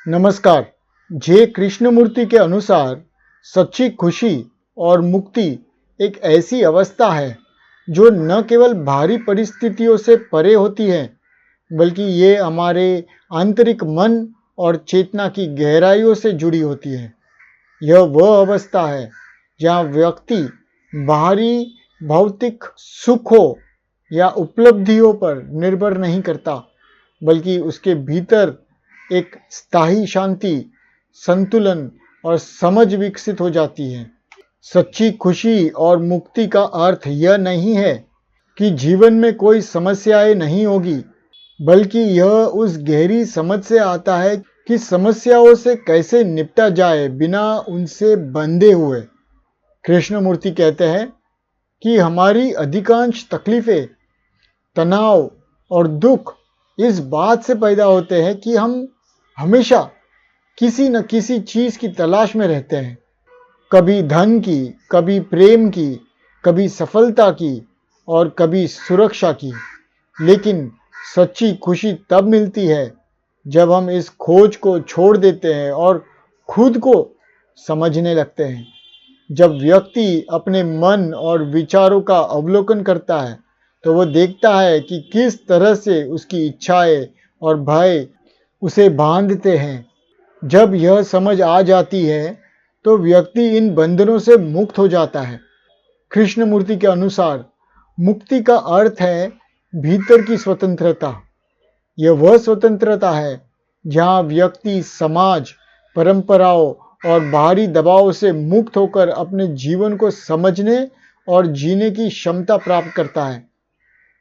नमस्कार। जे कृष्णमूर्ति के अनुसार सच्ची खुशी और मुक्ति एक ऐसी अवस्था है जो न केवल बाहरी परिस्थितियों से परे होती है, बल्कि ये हमारे आंतरिक मन और चेतना की गहराइयों से जुड़ी होती है। यह वह अवस्था है जहाँ व्यक्ति बाहरी भौतिक सुखों या उपलब्धियों पर निर्भर नहीं करता, बल्कि उसके भीतर एक स्थायी शांति, संतुलन और समझ विकसित हो जाती है। सच्ची खुशी और मुक्ति का अर्थ यह नहीं है कि जीवन में कोई समस्याएं नहीं होगी, बल्कि यह उस गहरी समझ से आता है कि समस्याओं से कैसे निपटा जाए बिना उनसे बंधे हुए। कृष्णमूर्ति कहते हैं कि हमारी अधिकांश तकलीफें, तनाव और दुख इस बात से पैदा होते हैं कि हम हमेशा किसी न किसी चीज की तलाश में रहते हैं। कभी धन की, कभी प्रेम की, कभी सफलता की और कभी सुरक्षा की। लेकिन सच्ची खुशी तब मिलती है जब हम इस खोज को छोड़ देते हैं और खुद को समझने लगते हैं। जब व्यक्ति अपने मन और विचारों का अवलोकन करता है, तो वह देखता है कि किस तरह से उसकी इच्छाएं और भय उसे बांधते हैं। जब यह समझ आ जाती है, तो व्यक्ति इन बंधनों से मुक्त हो जाता है। कृष्णमूर्ति के अनुसार मुक्ति का अर्थ है भीतर की स्वतंत्रता। यह वह स्वतंत्रता है जहाँ व्यक्ति समाज, परंपराओं और बाहरी दबाव से मुक्त होकर अपने जीवन को समझने और जीने की क्षमता प्राप्त करता है।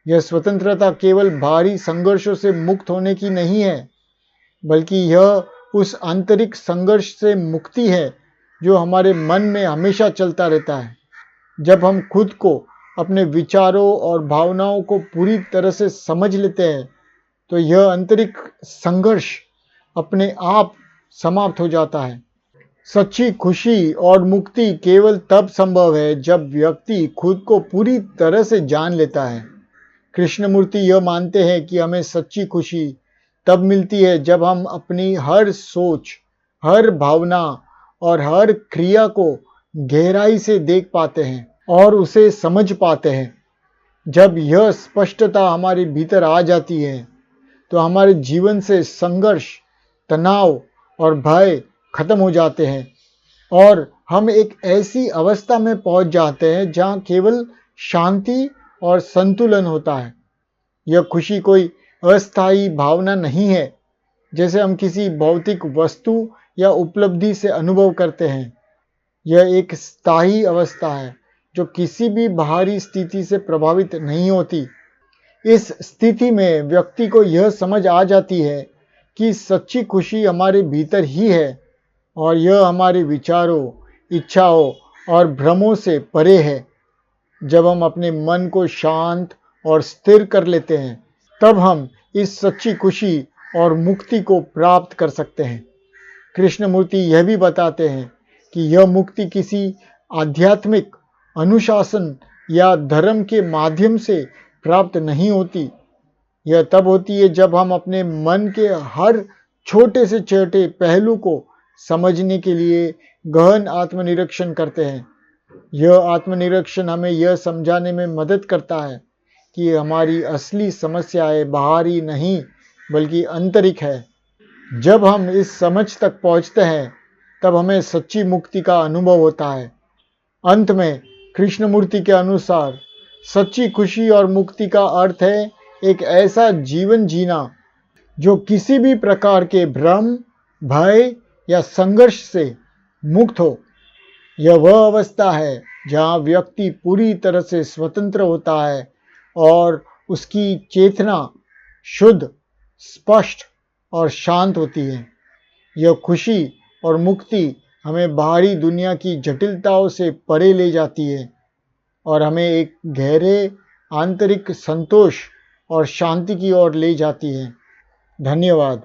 यह स्वतंत्रता केवल बाहरी संघर्षों से मुक्त होने की नहीं है, बल्कि यह उस आंतरिक संघर्ष से मुक्ति है जो हमारे मन में हमेशा चलता रहता है। जब हम खुद को, अपने विचारों और भावनाओं को पूरी तरह से समझ लेते हैं, तो यह आंतरिक संघर्ष अपने आप समाप्त हो जाता है। सच्ची खुशी और मुक्ति केवल तब संभव है जब व्यक्ति खुद को पूरी तरह से जान लेता है। कृष्णमूर्ति यह मानते हैं कि हमें सच्ची खुशी तब मिलती है जब हम अपनी हर सोच, हर भावना और हर क्रिया को गहराई से देख पाते हैं और उसे समझ पाते हैं। जब यह स्पष्टता हमारे भीतर आ जाती है, तो हमारे जीवन से संघर्ष, तनाव और भय खत्म हो जाते हैं और हम एक ऐसी अवस्था में पहुंच जाते हैं जहां केवल शांति और संतुलन होता है। यह खुशी कोई अस्थायी भावना नहीं है, जैसे हम किसी भौतिक वस्तु या उपलब्धि से अनुभव करते हैं। यह एक स्थायी अवस्था है जो किसी भी बाहरी स्थिति से प्रभावित नहीं होती। इस स्थिति में व्यक्ति को यह समझ आ जाती है कि सच्ची खुशी हमारे भीतर ही है और यह हमारे विचारों, इच्छाओं और भ्रमों से परे है। जब हम अपने मन को शांत और स्थिर कर लेते हैं, तब हम इस सच्ची खुशी और मुक्ति को प्राप्त कर सकते हैं। कृष्णमूर्ति यह भी बताते हैं कि यह मुक्ति किसी आध्यात्मिक अनुशासन या धर्म के माध्यम से प्राप्त नहीं होती। यह तब होती है जब हम अपने मन के हर छोटे से छोटे पहलू को समझने के लिए गहन आत्मनिरीक्षण करते हैं। यह आत्मनिरीक्षण हमें यह समझाने में मदद करता है कि हमारी असली समस्याएं बाहरी नहीं, बल्कि आंतरिक है। जब हम इस समझ तक पहुंचते हैं, तब हमें सच्ची मुक्ति का अनुभव होता है। अंत में कृष्णमूर्ति के अनुसार सच्ची खुशी और मुक्ति का अर्थ है एक ऐसा जीवन जीना जो किसी भी प्रकार के भ्रम, भय या संघर्ष से मुक्त हो। यह वह अवस्था है जहाँ व्यक्ति पूरी तरह से स्वतंत्र होता है और उसकी चेतना शुद्ध, स्पष्ट और शांत होती है। यह खुशी और मुक्ति हमें बाहरी दुनिया की जटिलताओं से परे ले जाती है और हमें एक गहरे आंतरिक संतोष और शांति की ओर ले जाती है। धन्यवाद।